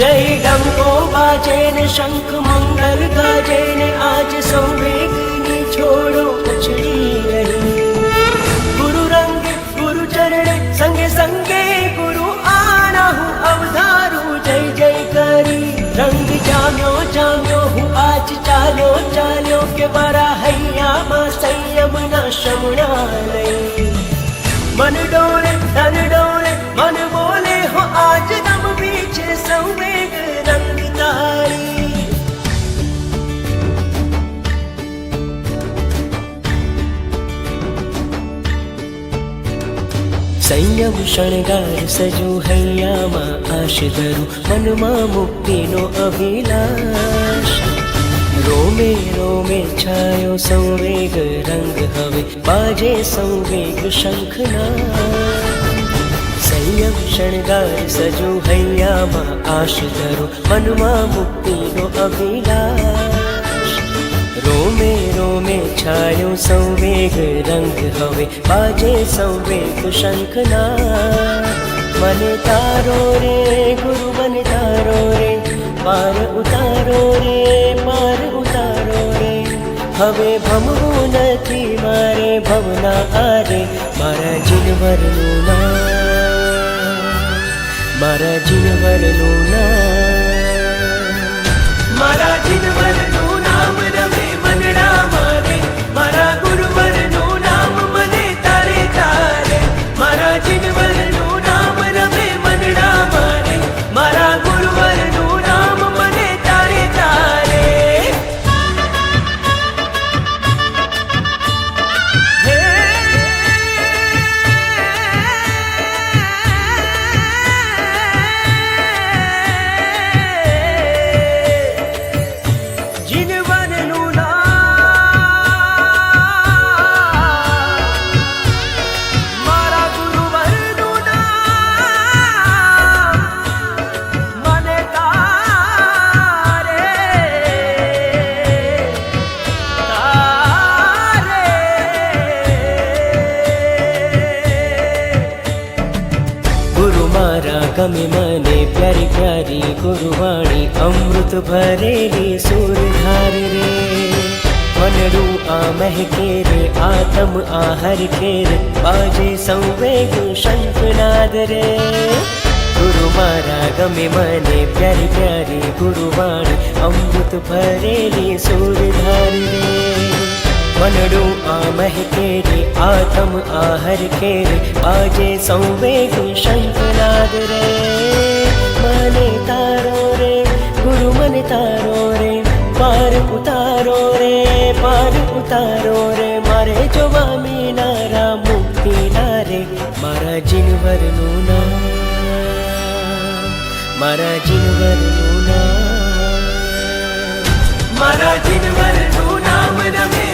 जय डंको बाजे ने शंख मंगल गाजे ने आज संवेदनी छोड़ो उछली रही। गुरु रंग गुरु चरण संगे संगे गुरु आना हूँ अवधारू जय जय करी। रंग जाम्यो जाम्यो हूँ आज चालो चालो के बरा हैया मां संयम न शमणालय। मन डोले तन डोले मन बोले हो आज दम पीछे संवेग रंग तारी। संयम शणगार सजू हैया मां आश धरू मनमा मुक्तिनो अभिलाष। रोमे रोमे छायो संवेग रंग हवे बाजे संवेग शंखनाद। संयम शणगार सजू हैया मां आश धरू मनमा मुक्तिनो अभिलाष। रोमे रोमे छायो संवेग रंग हवे बाजे संवेग शंखनाद। मने तारो रे गुरु मन तारो रे पार उतारो रे पार उतारो रे। हवे भमવું નથી મારે ભવના આરે મારા જીનવરનું નામ મારા જીનવરનું નામ મારા જીનવરનું નામ રમે મનડા મારે મારા ગુરુવરનું નામ મને તારે તારે। મારા જીનવરનું નામ રમે મનડા મારે મારા ગુરુવરનું નામ મને તારે તારે। જીનવરનું નામ મારા ગુરુવરનું નામ મને તારે તારે। गुरु मारा गमे मने प्यारी प्यारी गुरुवाणी अमृत भरेली सुरधार रे। मनरू आ महके रे आत्म आहर के रे बाजे संवेग शंखनाद रे। गुरु मारा गमे मने प्यारी प्यारी गुरुवाणी अमृत भरेली सुरधार रे। मनडू आ महके रे आत्म आहर के रे बाजे संवेग शंखनाद रे। मने तारो रे गुरु मन तारो रे पार उतारो रे पार उतारो रे। मारे जोवा मीनारा मुक्ति नारे मारा जीनवरનું નામ मारा जीनवरનું નામ मारा जीनवरનું નામ रमे